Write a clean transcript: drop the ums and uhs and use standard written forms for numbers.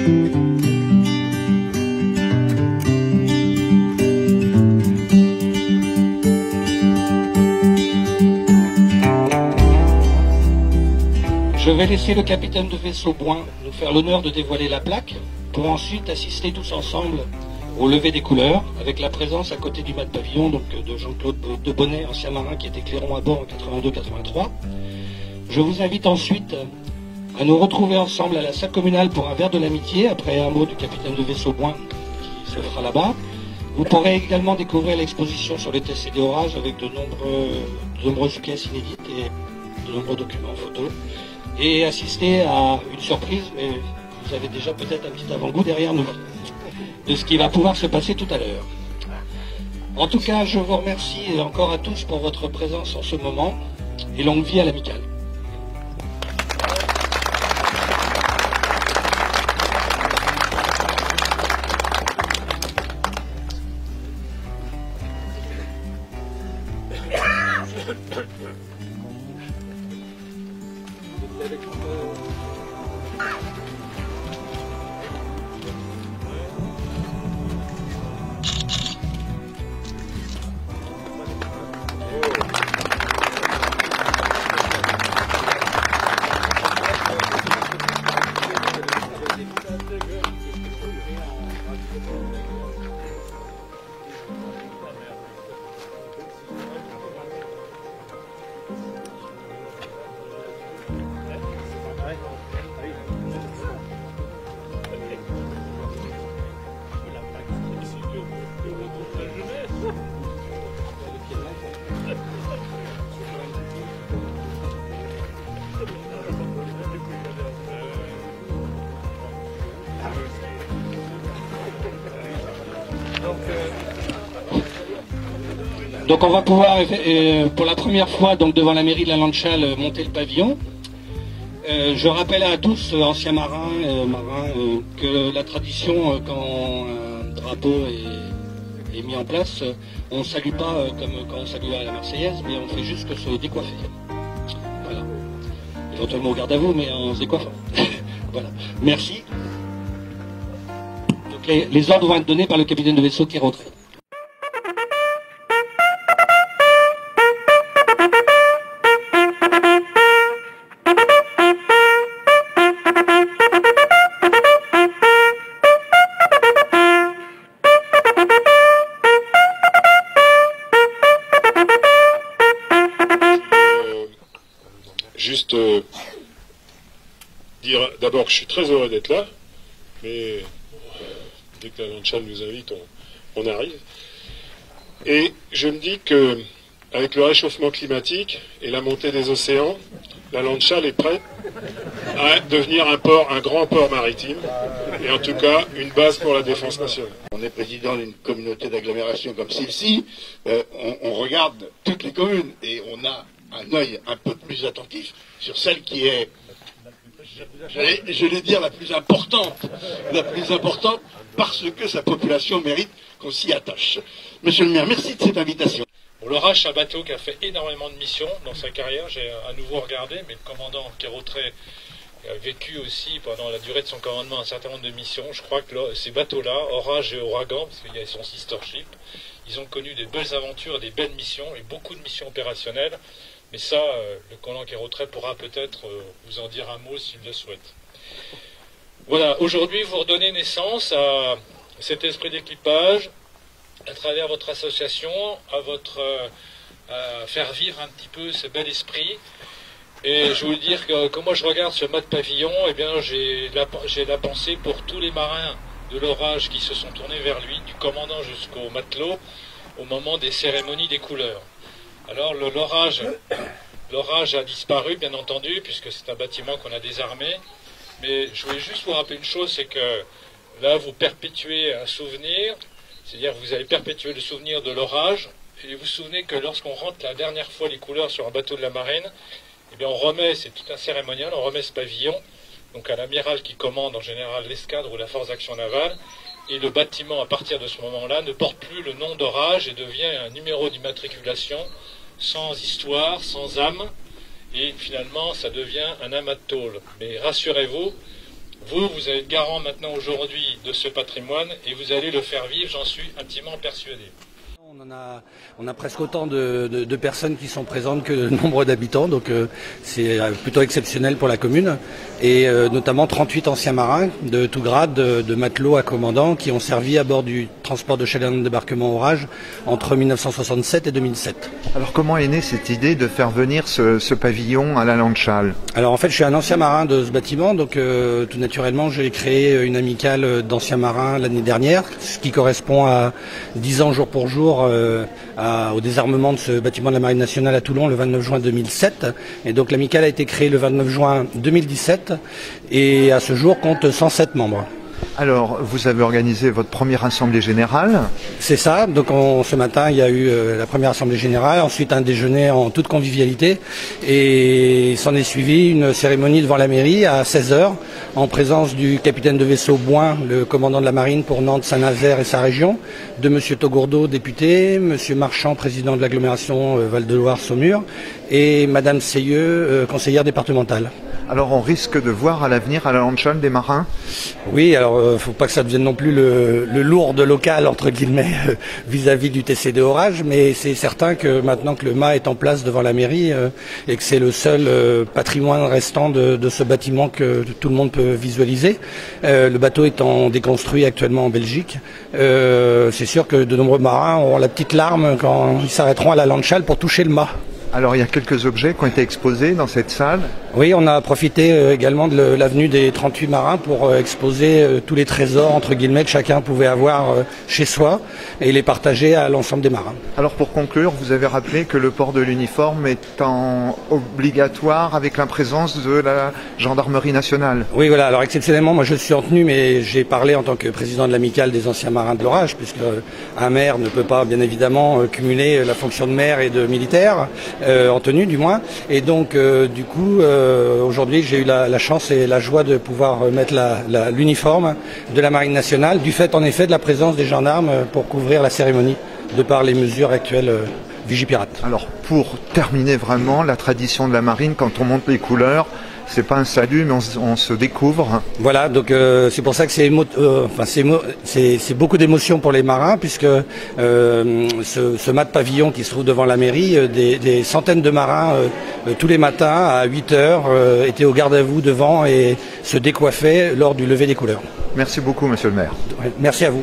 Je vais laisser le capitaine de vaisseau Bouin nous faire l'honneur de dévoiler la plaque pour ensuite assister tous ensemble au lever des couleurs avec la présence à côté du mât de pavillon donc de Jean-Claude de Bonnet, ancien marin qui était clairon à bord en 82-83. Je vous invite ensuite à nous retrouver ensemble à la salle communale pour un verre de l'amitié après un mot du capitaine de vaisseau Bouin qui se fera là-bas. Vous pourrez également découvrir l'exposition sur les TCD Orage avec de nombreuses pièces inédites et de nombreux documents photos. Et assister à une surprise, mais vous avez déjà peut-être un petit avant-goût derrière nous, de ce qui va pouvoir se passer tout à l'heure. En tout cas, je vous remercie encore à tous pour votre présence en ce moment, et longue vie à l'amicale. Donc on va pouvoir, pour la première fois donc devant la mairie de la Landchal, monter le pavillon. Je rappelle à tous, anciens marins, que la tradition, quand un drapeau est mis en place, on ne salue pas comme quand on salue à la Marseillaise, mais on fait juste que se décoiffer. Voilà. Éventuellement au garde à vous, mais en se décoiffant. Voilà. Merci. Donc les ordres vont être donnés par le capitaine de vaisseau qui est rentré. Juste dire d'abord que je suis très heureux d'être là, mais dès que la Landchal nous invite, on arrive. Et je me dis que avec le réchauffement climatique et la montée des océans, la Landchal est prête à devenir un grand port maritime, et en tout cas une base pour la défense nationale. On est président d'une communauté d'agglomération comme celle-ci, on regarde toutes les communes et on a un œil un peu plus attentif sur celle qui est, je vais dire, la plus importante parce que sa population mérite qu'on s'y attache. Monsieur le maire, merci de cette invitation. Bon, l'Orage, c'est un bateau qui a fait énormément de missions dans sa carrière. J'ai à nouveau regardé, mais le commandant Quérotret a vécu aussi pendant la durée de son commandement un certain nombre de missions. Je crois que ces bateaux-là, Orage et Ouragan, parce qu'il y a son sister ship, ils ont connu des belles aventures, des belles missions et beaucoup de missions opérationnelles. Mais ça, le commandant Quérotret pourra peut-être vous en dire un mot s'il le souhaite. Voilà, aujourd'hui, vous redonnez naissance à cet esprit d'équipage, à travers votre association, à faire vivre un petit peu ce bel esprit. Et je veux dire que quand moi je regarde ce mât de pavillon, eh bien j'ai la pensée pour tous les marins de l'Orage qui se sont tournés vers lui, du commandant jusqu'au matelot, au moment des cérémonies des couleurs. Alors l'Orage a disparu, bien entendu, puisque c'est un bâtiment qu'on a désarmé. Mais je voulais juste vous rappeler une chose, c'est que là, vous perpétuez un souvenir, c'est-à-dire que vous allez perpétuer le souvenir de l'Orage. Et vous vous souvenez que lorsqu'on rentre la dernière fois les couleurs sur un bateau de la marine, eh bien on remet, c'est tout un cérémonial, on remet ce pavillon, donc à l'amiral qui commande en général l'escadre ou la force d'action navale. Et le bâtiment, à partir de ce moment-là, ne porte plus le nom d'Orage et devient un numéro d'immatriculation sans histoire, sans âme. Et finalement, ça devient un amas de tôle. Mais rassurez-vous, Vous allez être garant maintenant aujourd'hui de ce patrimoine et vous allez le faire vivre, j'en suis intimement persuadé. On a presque autant de personnes qui sont présentes que le nombre d'habitants, donc c'est plutôt exceptionnel pour la commune. Et notamment 38 anciens marins de tout grade, de matelots à commandants, qui ont servi à bord du transport de chaland de débarquement Orage entre 1967 et 2007. Alors comment est née cette idée de faire venir ce pavillon à la Landschall? Alors en fait je suis un ancien marin de ce bâtiment, donc tout naturellement j'ai créé une amicale d'anciens marins l'année dernière, ce qui correspond à 10 ans jour pour jour au désarmement de ce bâtiment de la Marine nationale à Toulon le 29 juin 2007. Et donc l'amicale a été créée le 29 juin 2017 et à ce jour compte 107 membres. Alors, vous avez organisé votre première assemblée générale? C'est ça, donc ce matin il y a eu la première assemblée générale, ensuite un déjeuner en toute convivialité et s'en est suivi une cérémonie devant la mairie à 16 h en présence du capitaine de vaisseau Bouin, le commandant de la marine pour Nantes, Saint-Nazaire et sa région, de M. Togourdeau, député, M. Marchand, président de l'agglomération Val-de-Loire-Saumur et Mme Seyeux, conseillère départementale. Alors on risque de voir à l'avenir à la Landschall des marins? Oui, alors faut pas que ça devienne non plus le lourd de local entre guillemets vis-à-vis du TCD Orage, mais c'est certain que maintenant que le mât est en place devant la mairie et que c'est le seul patrimoine restant de ce bâtiment que tout le monde peut visualiser, le bateau étant déconstruit actuellement en Belgique, c'est sûr que de nombreux marins auront la petite larme quand ils s'arrêteront à la Landschall pour toucher le mât. Alors il y a quelques objets qui ont été exposés dans cette salle. Oui, on a profité également de l'avenue des 38 marins pour exposer tous les trésors entre guillemets que chacun pouvait avoir chez soi et les partager à l'ensemble des marins. Alors pour conclure, vous avez rappelé que le port de l'uniforme est obligatoire avec la présence de la gendarmerie nationale. Oui, voilà. Alors exceptionnellement, moi je suis en tenue, mais j'ai parlé en tant que président de l'amicale des anciens marins de l'Orage, puisque un maire ne peut pas bien évidemment cumuler la fonction de maire et de militaire. En tenue du moins, et donc du coup aujourd'hui j'ai eu la chance et la joie de pouvoir mettre l'uniforme de la Marine nationale, du fait en effet de la présence des gendarmes pour couvrir la cérémonie, de par les mesures actuelles Vigipirate. Alors pour terminer vraiment, la tradition de la marine, quand on monte les couleurs, c'est pas un salut, mais on se découvre. Voilà, donc c'est pour ça que c'est beaucoup d'émotions pour les marins, puisque ce mât de pavillon qui se trouve devant la mairie, des centaines de marins tous les matins à 8 h étaient au garde à vous devant et se décoiffaient lors du lever des couleurs. Merci beaucoup, monsieur le maire. Merci à vous.